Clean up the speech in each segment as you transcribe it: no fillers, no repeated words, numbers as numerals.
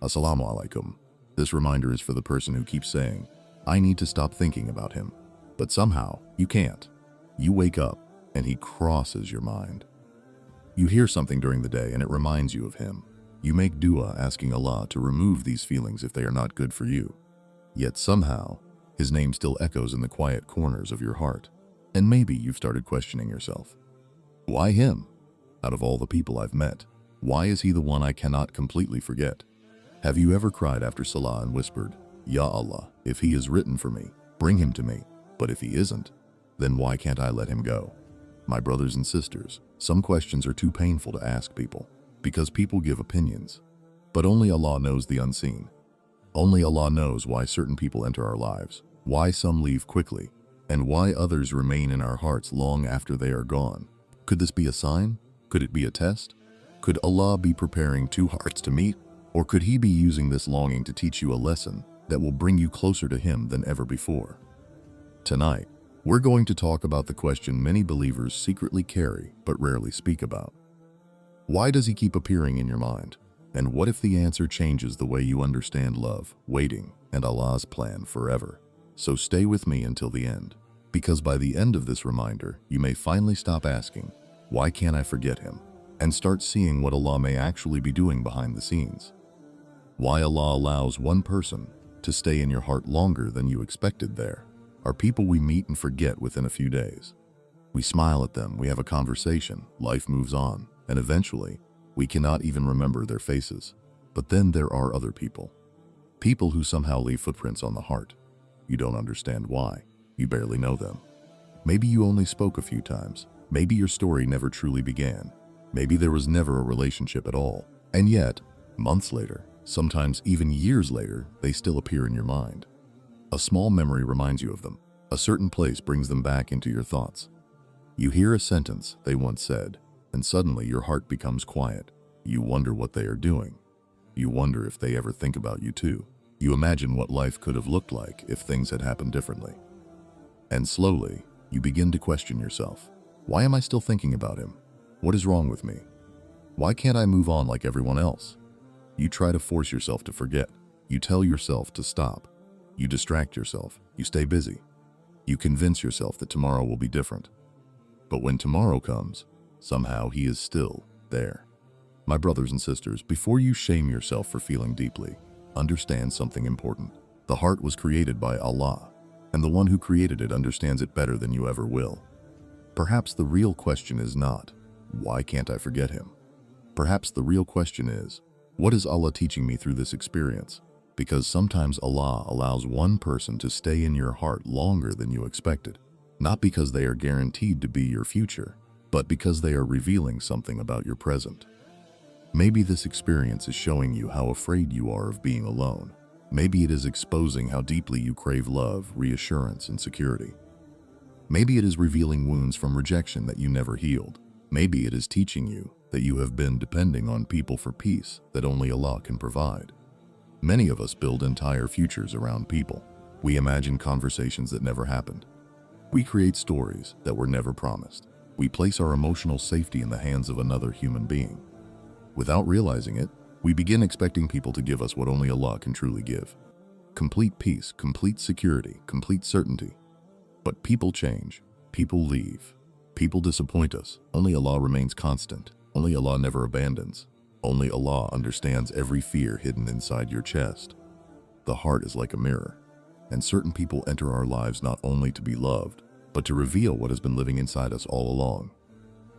Assalamu alaikum. This reminder is for the person who keeps saying, I need to stop thinking about him. But somehow, you can't. You wake up, and he crosses your mind. You hear something during the day, and it reminds you of him. You make dua asking Allah to remove these feelings if they are not good for you. Yet somehow, his name still echoes in the quiet corners of your heart. And maybe you've started questioning yourself. Why him? Out of all the people I've met, why is he the one I cannot completely forget? Have you ever cried after Salah and whispered, Ya Allah, if he is written for me, bring him to me. But if he isn't, then why can't I let him go? My brothers and sisters, some questions are too painful to ask people, because people give opinions. But only Allah knows the unseen. Only Allah knows why certain people enter our lives, why some leave quickly, and why others remain in our hearts long after they are gone. Could this be a sign? Could it be a test? Could Allah be preparing two hearts to meet? Or could he be using this longing to teach you a lesson that will bring you closer to him than ever before? Tonight, we're going to talk about the question many believers secretly carry but rarely speak about. Why does he keep appearing in your mind? And what if the answer changes the way you understand love, waiting, and Allah's plan forever? So stay with me until the end, because by the end of this reminder, you may finally stop asking, why can't I forget him? And start seeing what Allah may actually be doing behind the scenes. Why Allah allows one person to stay in your heart longer than you expected there are people we meet and forget within a few days. We smile at them, we have a conversation, life moves on, and eventually, we cannot even remember their faces. But then there are other people. People who somehow leave footprints on the heart. You don't understand why. You barely know them. Maybe you only spoke a few times. Maybe your story never truly began. Maybe there was never a relationship at all. And yet, months later, sometimes even years later, they still appear in your mind. A small memory reminds you of them. A certain place brings them back into your thoughts. You hear a sentence they once said, and suddenly your heart becomes quiet. You wonder what they are doing. You wonder if they ever think about you too. You imagine what life could have looked like if things had happened differently. And slowly, you begin to question yourself. Why am I still thinking about him? What is wrong with me? Why can't I move on like everyone else? You try to force yourself to forget. You tell yourself to stop. You distract yourself. You stay busy. You convince yourself that tomorrow will be different. But when tomorrow comes, somehow he is still there. My brothers and sisters, before you shame yourself for feeling deeply, understand something important. The heart was created by Allah, and the one who created it understands it better than you ever will. Perhaps the real question is not, why can't I forget him? Perhaps the real question is, what is Allah teaching me through this experience? Because sometimes Allah allows one person to stay in your heart longer than you expected, not because they are guaranteed to be your future, but because they are revealing something about your present. Maybe this experience is showing you how afraid you are of being alone. Maybe it is exposing how deeply you crave love, reassurance, and security. Maybe it is revealing wounds from rejection that you never healed. Maybe it is teaching you that you have been depending on people for peace that only Allah can provide. Many of us build entire futures around people. We imagine conversations that never happened. We create stories that were never promised. We place our emotional safety in the hands of another human being. Without realizing it, we begin expecting people to give us what only Allah can truly give. Complete peace, complete security, complete certainty. But people change, people leave, people disappoint us. Only Allah remains constant. Only Allah never abandons. Only Allah understands every fear hidden inside your chest. The heart is like a mirror, and certain people enter our lives not only to be loved, but to reveal what has been living inside us all along.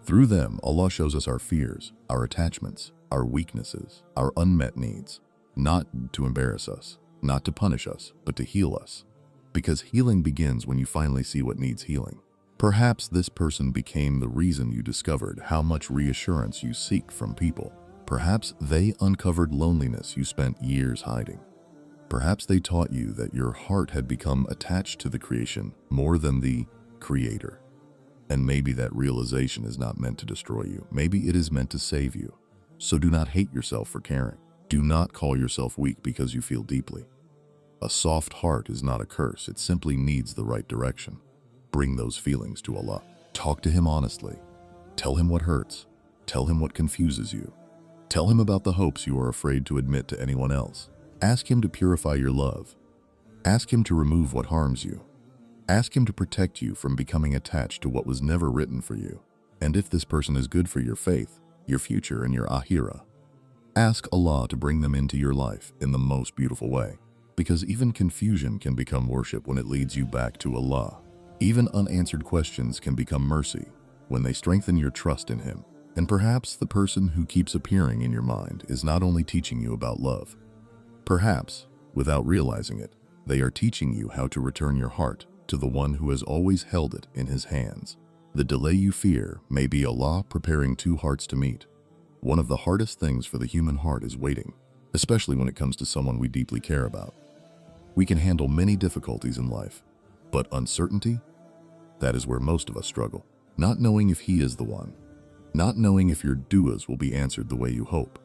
Through them, Allah shows us our fears, our attachments, our weaknesses, our unmet needs, not to embarrass us, not to punish us, but to heal us. Because healing begins when you finally see what needs healing. Perhaps this person became the reason you discovered how much reassurance you seek from people. Perhaps they uncovered loneliness you spent years hiding. Perhaps they taught you that your heart had become attached to the creation more than the Creator. And maybe that realization is not meant to destroy you. Maybe it is meant to save you. So do not hate yourself for caring. Do not call yourself weak because you feel deeply. A soft heart is not a curse. It simply needs the right direction. Bring those feelings to Allah. Talk to Him honestly. Tell Him what hurts. Tell Him what confuses you. Tell him about the hopes you are afraid to admit to anyone else. Ask him to purify your love. Ask him to remove what harms you. Ask him to protect you from becoming attached to what was never written for you. And if this person is good for your faith, your future, and your ahira, ask Allah to bring them into your life in the most beautiful way. Because even confusion can become worship when it leads you back to Allah. Even unanswered questions can become mercy when they strengthen your trust in Him. And perhaps the person who keeps appearing in your mind is not only teaching you about love. Perhaps, without realizing it, they are teaching you how to return your heart to the one who has always held it in His hands. The delay you fear may be Allah preparing two hearts to meet. One of the hardest things for the human heart is waiting, especially when it comes to someone we deeply care about. We can handle many difficulties in life, but uncertainty? That is where most of us struggle. Not knowing if He is the one. Not knowing if your du'as will be answered the way you hope.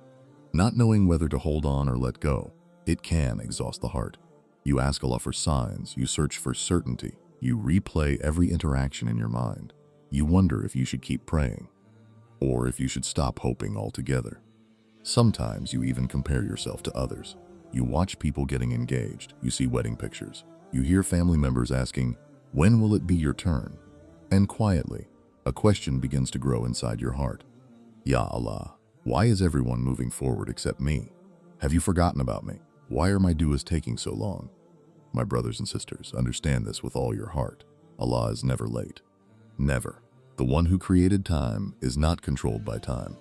Not knowing whether to hold on or let go. It can exhaust the heart. You ask Allah for signs, you search for certainty, you replay every interaction in your mind. You wonder if you should keep praying, or if you should stop hoping altogether. Sometimes you even compare yourself to others. You watch people getting engaged, you see wedding pictures, you hear family members asking, "When will it be your turn?" And quietly, a question begins to grow inside your heart. Ya Allah, why is everyone moving forward except me? Have you forgotten about me? Why are my du'as taking so long? My brothers and sisters, understand this with all your heart. Allah is never late. Never. The one who created time is not controlled by time.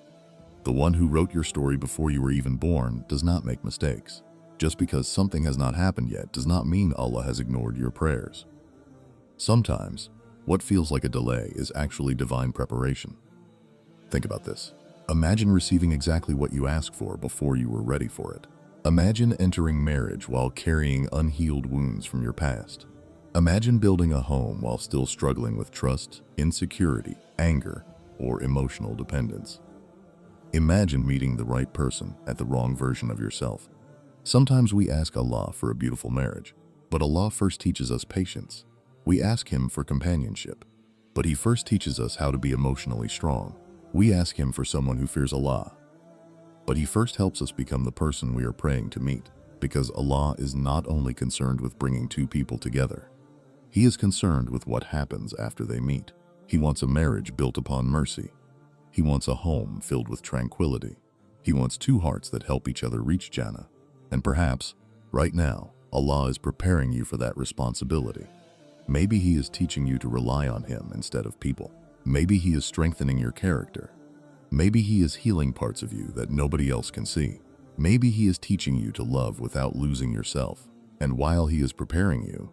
The one who wrote your story before you were even born does not make mistakes. Just because something has not happened yet does not mean Allah has ignored your prayers. Sometimes, what feels like a delay is actually divine preparation. Think about this. Imagine receiving exactly what you asked for before you were ready for it. Imagine entering marriage while carrying unhealed wounds from your past. Imagine building a home while still struggling with trust, insecurity, anger, or emotional dependence. Imagine meeting the right person at the wrong version of yourself. Sometimes we ask Allah for a beautiful marriage, but Allah first teaches us patience. We ask Him for companionship, but He first teaches us how to be emotionally strong. We ask Him for someone who fears Allah, but He first helps us become the person we are praying to meet, because Allah is not only concerned with bringing two people together. He is concerned with what happens after they meet. He wants a marriage built upon mercy. He wants a home filled with tranquility. He wants two hearts that help each other reach Jannah. And perhaps, right now, Allah is preparing you for that responsibility. Maybe He is teaching you to rely on Him instead of people. Maybe He is strengthening your character. Maybe He is healing parts of you that nobody else can see. Maybe He is teaching you to love without losing yourself. And while He is preparing you,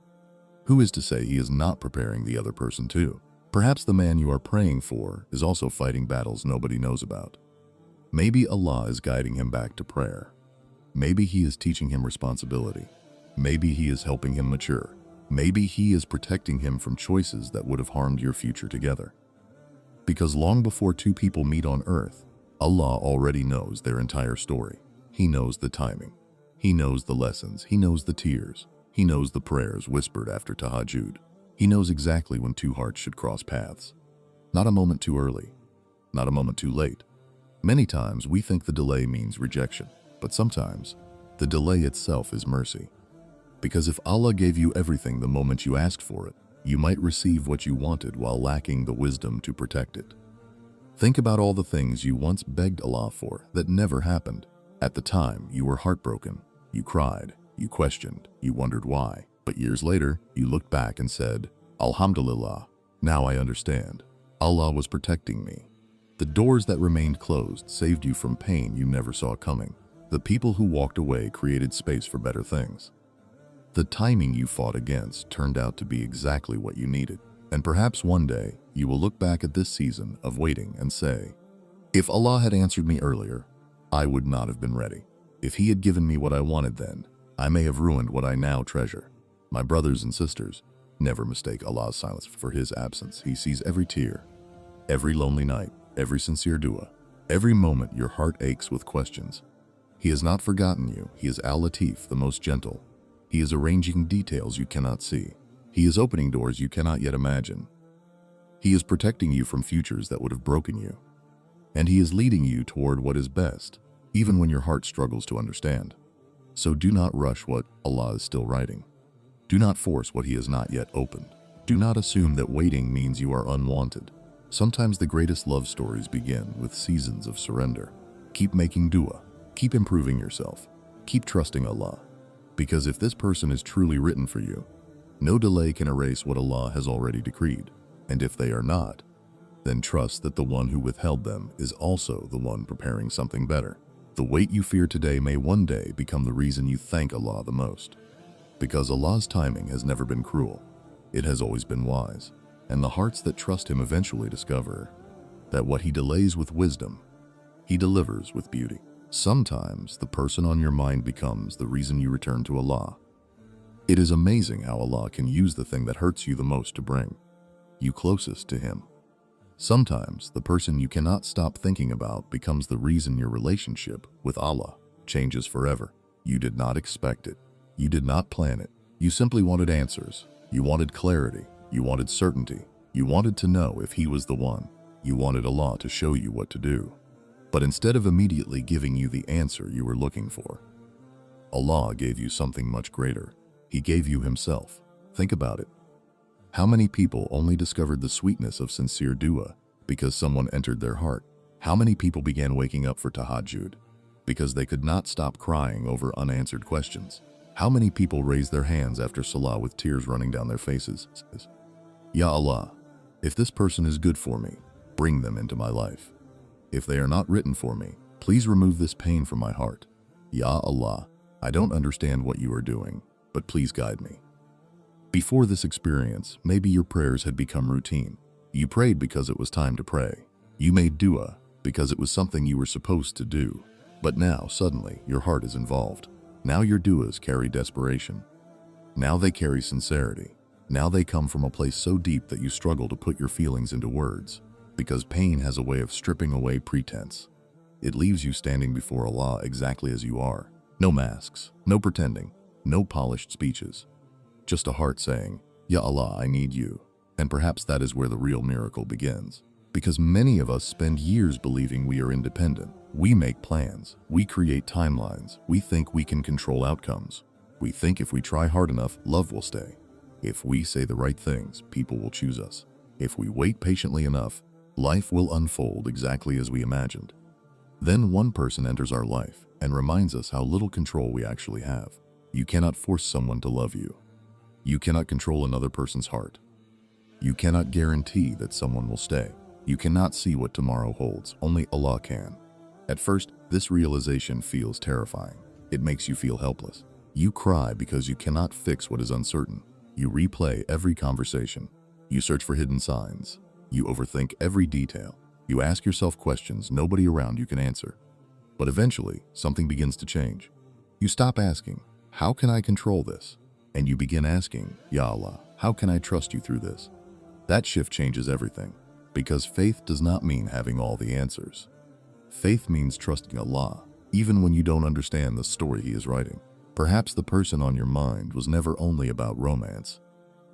who is to say He is not preparing the other person too? Perhaps the man you are praying for is also fighting battles nobody knows about. Maybe Allah is guiding him back to prayer. Maybe He is teaching him responsibility. Maybe He is helping him mature. Maybe He is protecting him from choices that would have harmed your future together. Because long before two people meet on earth, Allah already knows their entire story. He knows the timing. He knows the lessons. He knows the tears. He knows the prayers whispered after Tahajjud. He knows exactly when two hearts should cross paths. Not a moment too early. Not a moment too late. Many times we think the delay means rejection, but sometimes the delay itself is mercy. Because if Allah gave you everything the moment you asked for it, you might receive what you wanted while lacking the wisdom to protect it. Think about all the things you once begged Allah for that never happened. At the time, you were heartbroken. You cried. You questioned. You wondered why. But years later, you looked back and said, Alhamdulillah, now I understand. Allah was protecting me. The doors that remained closed saved you from pain you never saw coming. The people who walked away created space for better things. The timing you fought against turned out to be exactly what you needed. And perhaps one day, you will look back at this season of waiting and say, if Allah had answered me earlier, I would not have been ready. If He had given me what I wanted then, I may have ruined what I now treasure. My brothers and sisters, never mistake Allah's silence for His absence. He sees every tear, every lonely night, every sincere dua, every moment your heart aches with questions. He has not forgotten you. He is Al-Latif, the most gentle. He is arranging details you cannot see. He is opening doors you cannot yet imagine. He is protecting you from futures that would have broken you. And He is leading you toward what is best. even when your heart struggles to understand. So do not rush what Allah is still writing. Do not force what He has not yet opened. Do not assume that waiting means you are unwanted. Sometimes the greatest love stories begin with seasons of surrender. Keep making dua. Keep improving yourself. Keep trusting Allah. Because if this person is truly written for you, no delay can erase what Allah has already decreed. And if they are not, then trust that the one who withheld them is also the one preparing something better. The wait you fear today may one day become the reason you thank Allah the most. Because Allah's timing has never been cruel. It has always been wise. And the hearts that trust Him eventually discover that what He delays with wisdom, He delivers with beauty. Sometimes the person on your mind becomes the reason you return to Allah. It is amazing how Allah can use the thing that hurts you the most to bring you closest to Him. Sometimes the person you cannot stop thinking about becomes the reason your relationship with Allah changes forever. You did not expect it. You did not plan it. You simply wanted answers. You wanted clarity. You wanted certainty. You wanted to know if He was the one. You wanted Allah to show you what to do. But instead of immediately giving you the answer you were looking for, Allah gave you something much greater. He gave you Himself. Think about it. How many people only discovered the sweetness of sincere dua because someone entered their heart? How many people began waking up for Tahajjud because they could not stop crying over unanswered questions? How many people raised their hands after Salah with tears running down their faces? Ya Allah, if this person is good for me, bring them into my life. If they are not written for me, please remove this pain from my heart. Ya Allah, I don't understand what you are doing, but please guide me. Before this experience, maybe your prayers had become routine. You prayed because it was time to pray. You made dua because it was something you were supposed to do. But now, suddenly, your heart is involved. Now your duas carry desperation. Now they carry sincerity. Now they come from a place so deep that you struggle to put your feelings into words. Because pain has a way of stripping away pretense. It leaves you standing before Allah exactly as you are. No masks, no pretending, no polished speeches. Just a heart saying, Ya Allah, I need you. And perhaps that is where the real miracle begins. Because many of us spend years believing we are independent. We make plans. We create timelines. We think we can control outcomes. We think if we try hard enough, love will stay. If we say the right things, people will choose us. If we wait patiently enough, life will unfold exactly as we imagined. Then one person enters our life and reminds us how little control we actually have. You cannot force someone to love you. You cannot control another person's heart. You cannot guarantee that someone will stay. You cannot see what tomorrow holds. Only Allah can. At first, this realization feels terrifying. It makes you feel helpless. You cry because you cannot fix what is uncertain. You replay every conversation. You search for hidden signs. You overthink every detail. You ask yourself questions nobody around you can answer. But eventually, something begins to change. You stop asking, how can I control this? And you begin asking, Ya Allah, how can I trust you through this? That shift changes everything, because faith does not mean having all the answers. Faith means trusting Allah, even when you don't understand the story He is writing. Perhaps the person on your mind was never only about romance.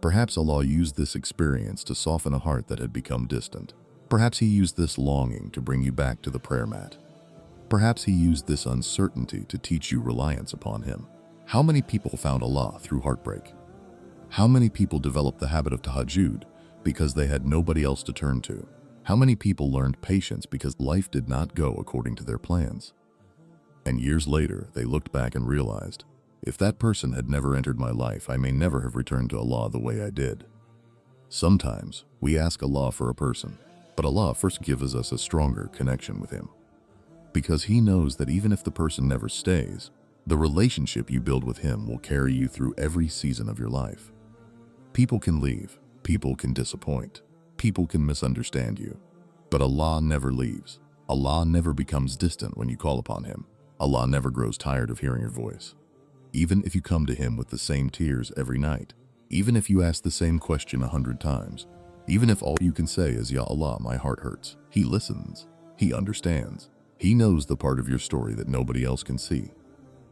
Perhaps Allah used this experience to soften a heart that had become distant. Perhaps He used this longing to bring you back to the prayer mat. Perhaps He used this uncertainty to teach you reliance upon Him. How many people found Allah through heartbreak? How many people developed the habit of Tahajjud because they had nobody else to turn to? How many people learned patience because life did not go according to their plans? And years later, they looked back and realized, if that person had never entered my life, I may never have returned to Allah the way I did. Sometimes we ask Allah for a person, but Allah first gives us a stronger connection with Him. Because He knows that even if the person never stays, the relationship you build with Him will carry you through every season of your life. People can leave, people can disappoint, people can misunderstand you, but Allah never leaves. Allah never becomes distant when you call upon Him. Allah never grows tired of hearing your voice. Even if you come to Him with the same tears every night, even if you ask the same question 100 times, even if all you can say is, Ya Allah, my heart hurts, He listens, He understands. He knows the part of your story that nobody else can see.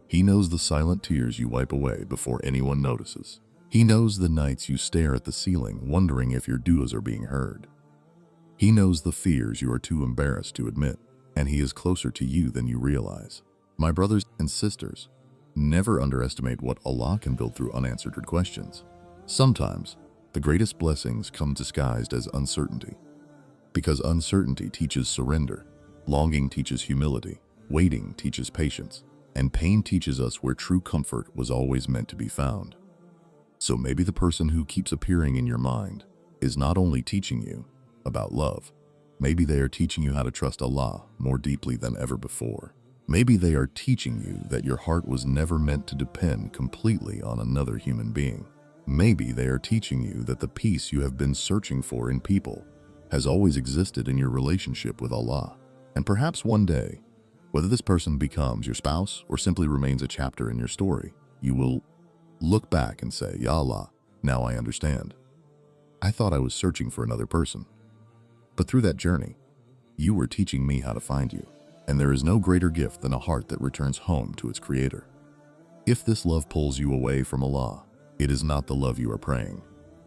He knows the silent tears you wipe away before anyone notices. He knows the nights you stare at the ceiling wondering if your duas are being heard. He knows the fears you are too embarrassed to admit. and He is closer to you than you realize. My brothers and sisters, never underestimate what Allah can build through unanswered questions. Sometimes, the greatest blessings come disguised as uncertainty. Because uncertainty teaches surrender, longing teaches humility, waiting teaches patience, and pain teaches us where true comfort was always meant to be found. So maybe the person who keeps appearing in your mind is not only teaching you about love, maybe they are teaching you how to trust Allah more deeply than ever before. Maybe they are teaching you that your heart was never meant to depend completely on another human being. Maybe they are teaching you that the peace you have been searching for in people has always existed in your relationship with Allah. And perhaps one day, whether this person becomes your spouse or simply remains a chapter in your story, you will look back and say, Ya Allah, now I understand. I thought I was searching for another person. But through that journey, you were teaching me how to find you. And there is no greater gift than a heart that returns home to its Creator. If this love pulls you away from Allah, it is not the love you are praying.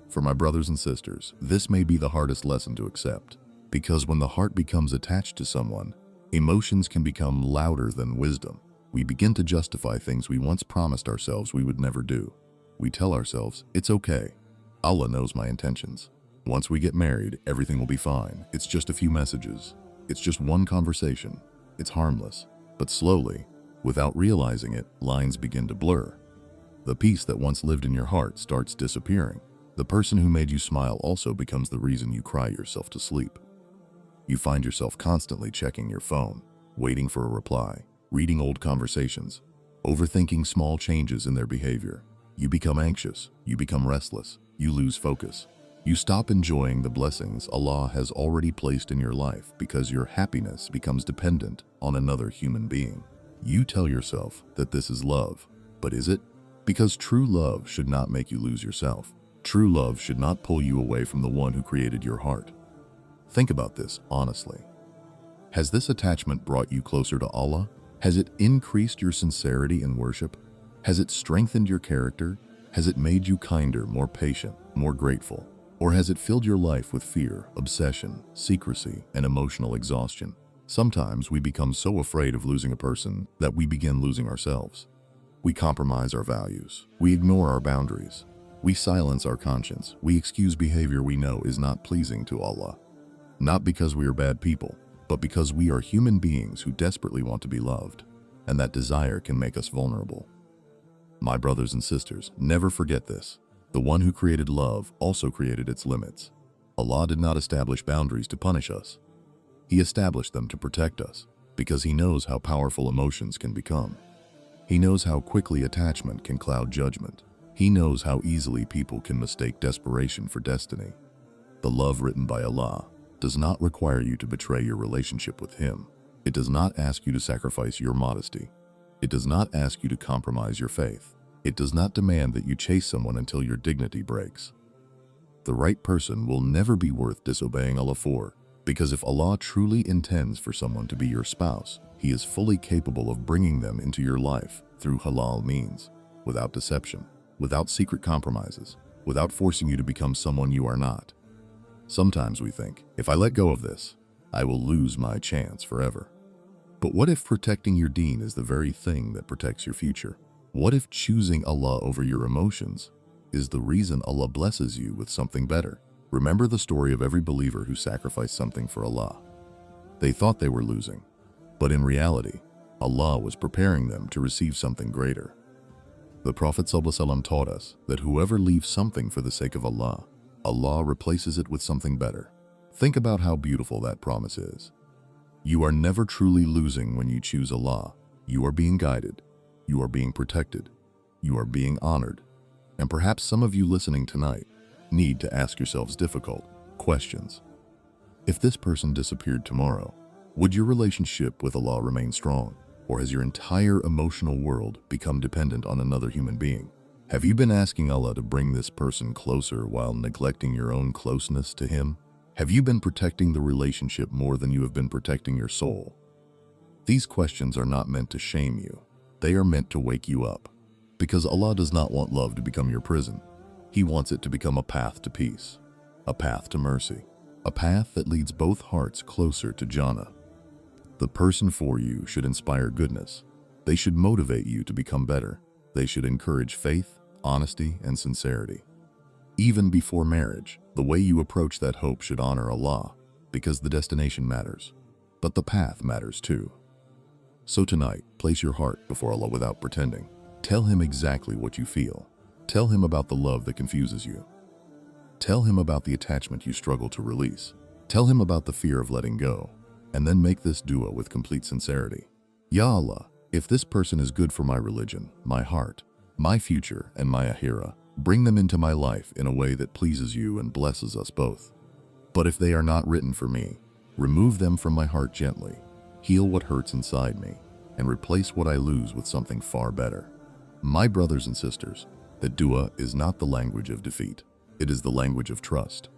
For my brothers and sisters, this may be the hardest lesson to accept, because when the heart becomes attached to someone, emotions can become louder than wisdom. We begin to justify things we once promised ourselves we would never do. We tell ourselves, it's okay. Allah knows my intentions. Once we get married, everything will be fine. It's just a few messages. It's just one conversation. It's harmless. But slowly, without realizing it, lines begin to blur. The peace that once lived in your heart starts disappearing. The person who made you smile also becomes the reason you cry yourself to sleep. You find yourself constantly checking your phone, waiting for a reply, reading old conversations, overthinking small changes in their behavior. You become anxious, you become restless, you lose focus. You stop enjoying the blessings Allah has already placed in your life because your happiness becomes dependent on another human being. You tell yourself that this is love, but is it? Because true love should not make you lose yourself. True love should not pull you away from the one who created your heart. Think about this honestly. Has this attachment brought you closer to Allah? Has it increased your sincerity in worship? Has it strengthened your character? Has it made you kinder, more patient, more grateful? Or has it filled your life with fear, obsession, secrecy, and emotional exhaustion? Sometimes we become so afraid of losing a person that we begin losing ourselves. We compromise our values. We ignore our boundaries. We silence our conscience. We excuse behavior we know is not pleasing to Allah. Not because we are bad people, but because we are human beings who desperately want to be loved, and that desire can make us vulnerable. My brothers and sisters, never forget this. The one who created love also created its limits. Allah did not establish boundaries to punish us. He established them to protect us, because He knows how powerful emotions can become. He knows how quickly attachment can cloud judgment. He knows how easily people can mistake desperation for destiny. The love written by Allah does not require you to betray your relationship with Him. It does not ask you to sacrifice your modesty. It does not ask you to compromise your faith. It does not demand that you chase someone until your dignity breaks. The right person will never be worth disobeying Allah for, because if Allah truly intends for someone to be your spouse, He is fully capable of bringing them into your life through halal means, without deception, without secret compromises, without forcing you to become someone you are not. Sometimes we think, if I let go of this, I will lose my chance forever. But what if protecting your deen is the very thing that protects your future? What if choosing Allah over your emotions is the reason Allah blesses you with something better? Remember the story of every believer who sacrificed something for Allah. They thought they were losing, but in reality, Allah was preparing them to receive something greater. The Prophet ﷺ taught us that whoever leaves something for the sake of Allah, Allah replaces it with something better. Think about how beautiful that promise is. You are never truly losing when you choose Allah. You are being guided. You are being protected. You are being honored. And perhaps some of you listening tonight need to ask yourselves difficult questions. If this person disappeared tomorrow, would your relationship with Allah remain strong? Or has your entire emotional world become dependent on another human being? Have you been asking Allah to bring this person closer while neglecting your own closeness to Him? Have you been protecting the relationship more than you have been protecting your soul? These questions are not meant to shame you. They are meant to wake you up. Because Allah does not want love to become your prison. He wants it to become a path to peace, a path to mercy, a path that leads both hearts closer to Jannah. The person for you should inspire goodness. They should motivate you to become better. They should encourage faith, honesty, and sincerity. Even before marriage, the way you approach that hope should honor Allah, because the destination matters, but the path matters too. So tonight, place your heart before Allah without pretending. Tell Him exactly what you feel. Tell Him about the love that confuses you. Tell Him about the attachment you struggle to release. Tell Him about the fear of letting go. And then make this dua with complete sincerity. Ya Allah, if this person is good for my religion, my heart, my future, and my ahira, bring them into my life in a way that pleases you and blesses us both. But if they are not written for me, remove them from my heart gently, heal what hurts inside me, and replace what I lose with something far better. My brothers and sisters, that dua is not the language of defeat. It is the language of trust.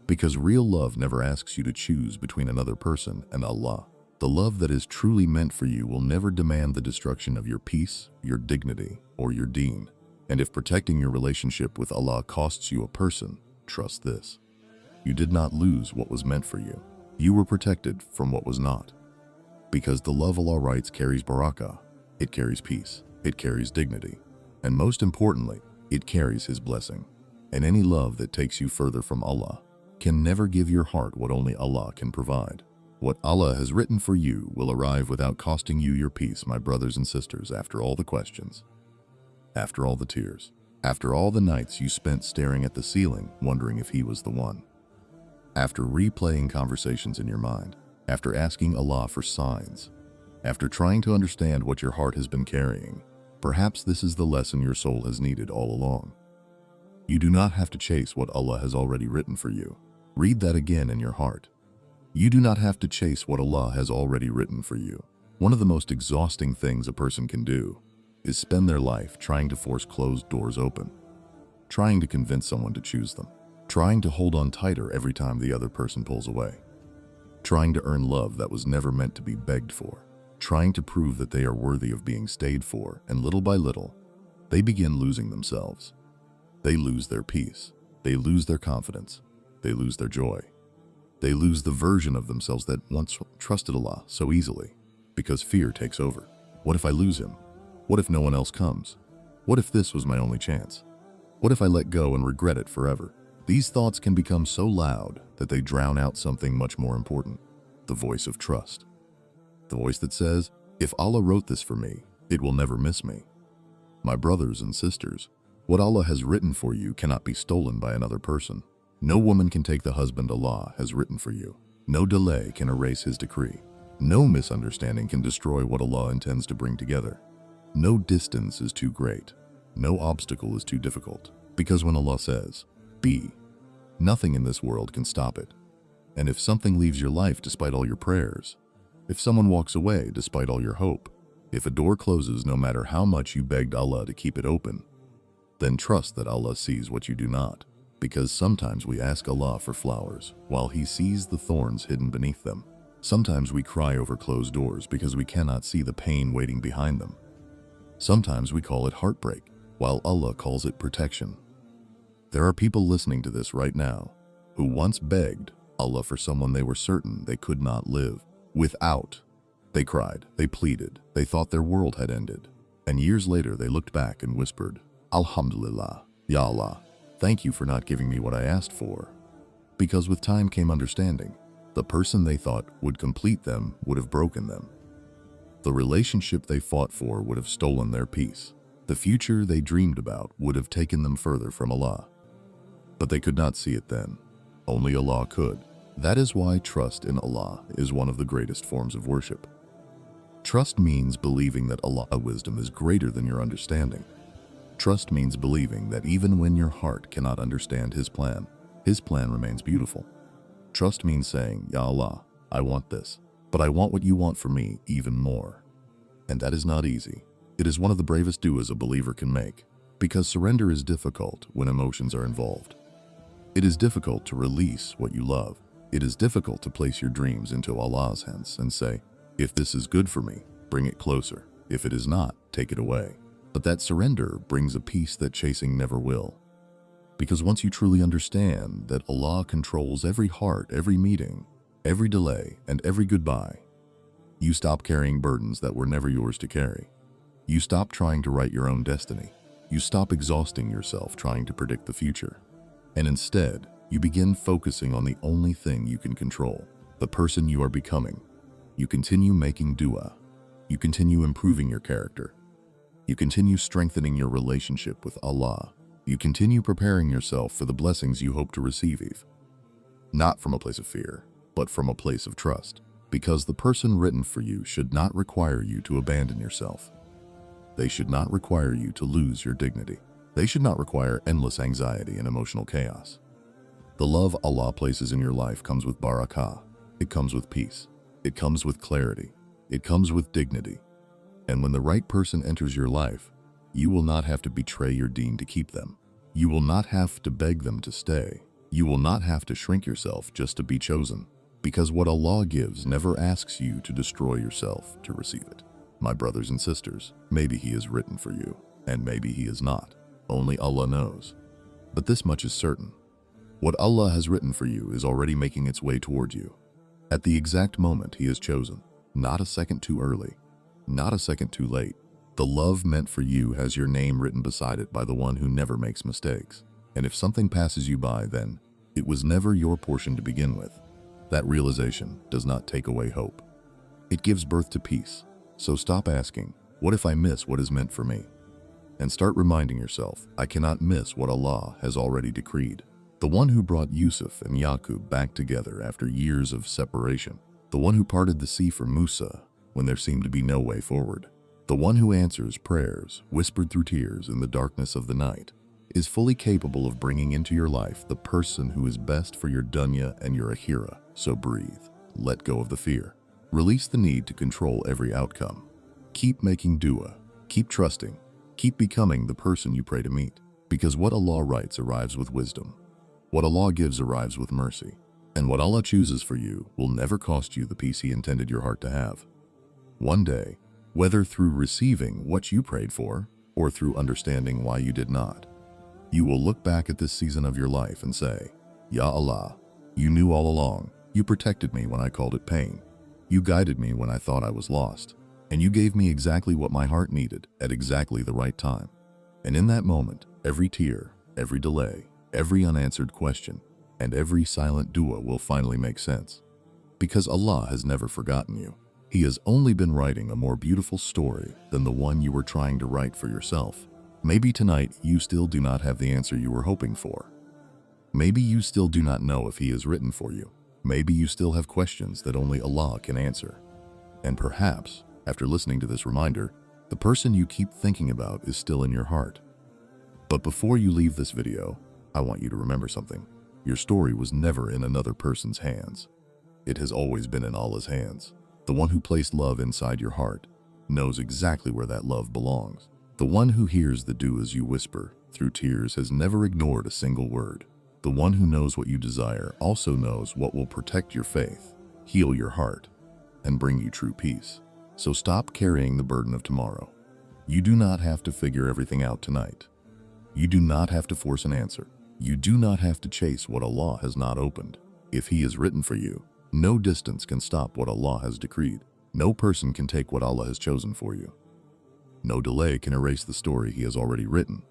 Because real love never asks you to choose between another person and Allah. The love that is truly meant for you will never demand the destruction of your peace, your dignity, or your deen. And if protecting your relationship with Allah costs you a person, trust this. You did not lose what was meant for you. You were protected from what was not. Because the love Allah writes carries barakah, it carries peace, it carries dignity, and most importantly, it carries His blessing. And any love that takes you further from Allah can never give your heart what only Allah can provide. What Allah has written for you will arrive without costing you your peace, my brothers and sisters, after all the questions, after all the tears, after all the nights you spent staring at the ceiling, wondering if He was the one, after replaying conversations in your mind, after asking Allah for signs, after trying to understand what your heart has been carrying. Perhaps this is the lesson your soul has needed all along. You do not have to chase what Allah has already written for you. Read that again in your heart. You do not have to chase what Allah has already written for you. One of the most exhausting things a person can do is spend their life trying to force closed doors open, trying to convince someone to choose them, trying to hold on tighter every time the other person pulls away, trying to earn love that was never meant to be begged for, trying to prove that they are worthy of being stayed for, and little by little, they begin losing themselves. They lose their peace, they lose their confidence, they lose their joy. They lose the version of themselves that once trusted Allah so easily, because fear takes over. What if I lose Him? What if no one else comes? What if this was my only chance? What if I let go and regret it forever? These thoughts can become so loud that they drown out something much more important, the voice of trust. The voice that says, if Allah wrote this for me, it will never miss me. My brothers and sisters, what Allah has written for you cannot be stolen by another person. No woman can take the husband Allah has written for you. No delay can erase His decree. No misunderstanding can destroy what Allah intends to bring together. No distance is too great. No obstacle is too difficult. Because when Allah says, be, nothing in this world can stop it. And if something leaves your life despite all your prayers, if someone walks away despite all your hope, if a door closes no matter how much you begged Allah to keep it open, then trust that Allah sees what you do not. Because sometimes we ask Allah for flowers while He sees the thorns hidden beneath them. Sometimes we cry over closed doors because we cannot see the pain waiting behind them. Sometimes we call it heartbreak while Allah calls it protection. There are people listening to this right now who once begged Allah for someone they were certain they could not live without. They cried, they pleaded, they thought their world had ended. And years later they looked back and whispered, Alhamdulillah, Ya Allah, thank you for not giving me what I asked for. Because with time came understanding. The person they thought would complete them would have broken them. The relationship they fought for would have stolen their peace. The future they dreamed about would have taken them further from Allah. But they could not see it then. Only Allah could. That is why trust in Allah is one of the greatest forms of worship. Trust means believing that Allah's wisdom is greater than your understanding. Trust means believing that even when your heart cannot understand His plan remains beautiful. Trust means saying, Ya Allah, I want this, but I want what you want for me even more. And that is not easy. It is one of the bravest du'as a believer can make, because surrender is difficult when emotions are involved. It is difficult to release what you love. It is difficult to place your dreams into Allah's hands and say, if this is good for me, bring it closer. If it is not, take it away. But that surrender brings a peace that chasing never will. Because once you truly understand that Allah controls every heart, every meeting, every delay, and every goodbye, You stop carrying burdens that were never yours to carry. You stop trying to write your own destiny. You stop exhausting yourself trying to predict the future. And instead, you begin focusing on the only thing you can control, the person you are becoming. You continue making dua. You continue improving your character. You continue strengthening your relationship with Allah. You continue preparing yourself for the blessings you hope to receive, not from a place of fear, but from a place of trust, because the person written for you should not require you to abandon yourself. They should not require you to lose your dignity. They should not require endless anxiety and emotional chaos. The love Allah places in your life comes with barakah. It comes with peace. It comes with clarity. It comes with dignity. And when the right person enters your life, you will not have to betray your deen to keep them. You will not have to beg them to stay. You will not have to shrink yourself just to be chosen, because what Allah gives never asks you to destroy yourself to receive it. My brothers and sisters, maybe He is written for you, and maybe He is not. Only Allah knows. But this much is certain. What Allah has written for you is already making its way toward you. At the exact moment He has chosen, not a second too early, not a second too late. The love meant for you has your name written beside it by the one who never makes mistakes. And if something passes you by, then it was never your portion to begin with. That realization does not take away hope. It gives birth to peace. So stop asking, what if I miss what is meant for me? And start reminding yourself, I cannot miss what Allah has already decreed. The one who brought Yusuf and Yaqub back together after years of separation. The one who parted the sea for Musa when there seemed to be no way forward. The one who answers prayers whispered through tears in the darkness of the night is fully capable of bringing into your life the person who is best for your dunya and your akhirah. So breathe. Let go of the fear. Release the need to control every outcome. Keep making dua. Keep trusting. Keep becoming the person you pray to meet. Because what Allah writes arrives with wisdom. What Allah gives arrives with mercy. And what Allah chooses for you will never cost you the peace He intended your heart to have. One day, whether through receiving what you prayed for or through understanding why you did not, you will look back at this season of your life and say, Ya Allah, you knew all along. You protected me when I called it pain. You guided me when I thought I was lost. And you gave me exactly what my heart needed at exactly the right time. And in that moment, every tear, every delay, every unanswered question, and every silent dua will finally make sense. Because Allah has never forgotten you. He has only been writing a more beautiful story than the one you were trying to write for yourself. Maybe tonight you still do not have the answer you were hoping for. Maybe you still do not know if He has written for you. Maybe you still have questions that only Allah can answer. And perhaps, after listening to this reminder, the person you keep thinking about is still in your heart. But before you leave this video, I want you to remember something. Your story was never in another person's hands. It has always been in Allah's hands. The one who placed love inside your heart knows exactly where that love belongs. The one who hears the duas you whisper through tears has never ignored a single word. The one who knows what you desire also knows what will protect your faith, heal your heart, and bring you true peace. So stop carrying the burden of tomorrow. You do not have to figure everything out tonight. You do not have to force an answer. You do not have to chase what Allah has not opened. If He has written for you, no distance can stop what Allah has decreed. No person can take what Allah has chosen for you. No delay can erase the story He has already written.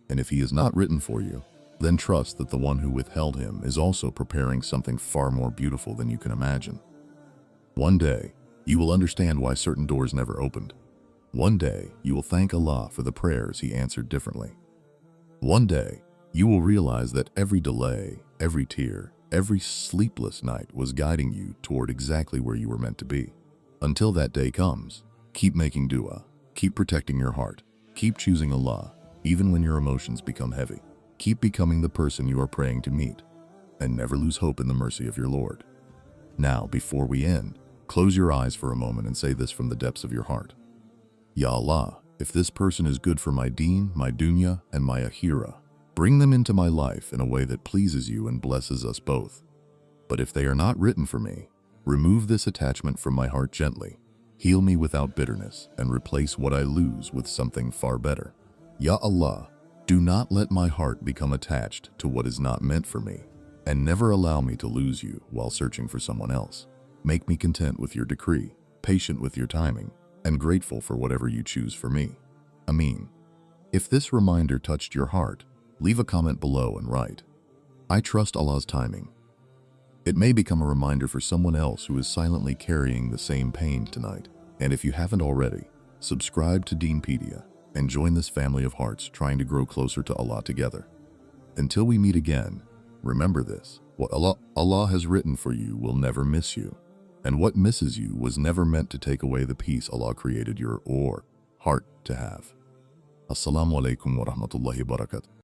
And if He has not written for you, then trust that the one who withheld Him is also preparing something far more beautiful than you can imagine. One day, you will understand why certain doors never opened. One day, you will thank Allah for the prayers He answered differently. One day, you will realize that every delay, every tear, every sleepless night was guiding you toward exactly where you were meant to be. Until that day comes, keep making dua, keep protecting your heart, keep choosing Allah, even when your emotions become heavy. Keep becoming the person you are praying to meet, and never lose hope in the mercy of your Lord. Now, before we end, close your eyes for a moment and say this from the depths of your heart. Ya Allah, if this person is good for my deen, my dunya, and my akhirah, bring them into my life in a way that pleases you and blesses us both. But if they are not written for me, remove this attachment from my heart gently. Heal me without bitterness and replace what I lose with something far better. Ya Allah, do not let my heart become attached to what is not meant for me, and never allow me to lose you while searching for someone else. Make me content with your decree. patient with your timing, and grateful for whatever you choose for me. Ameen. If this reminder touched your heart, leave a comment below and write, I trust Allah's timing. It may become a reminder for someone else who is silently carrying the same pain tonight. And if you haven't already, subscribe to Deenpedia and join this family of hearts trying to grow closer to Allah together. Until we meet again, remember this: what Allah has written for you will never miss you, and what misses you was never meant to take away the peace Allah created your heart to have. Assalamu alaikum wa rahmatullahi wa barakatuh.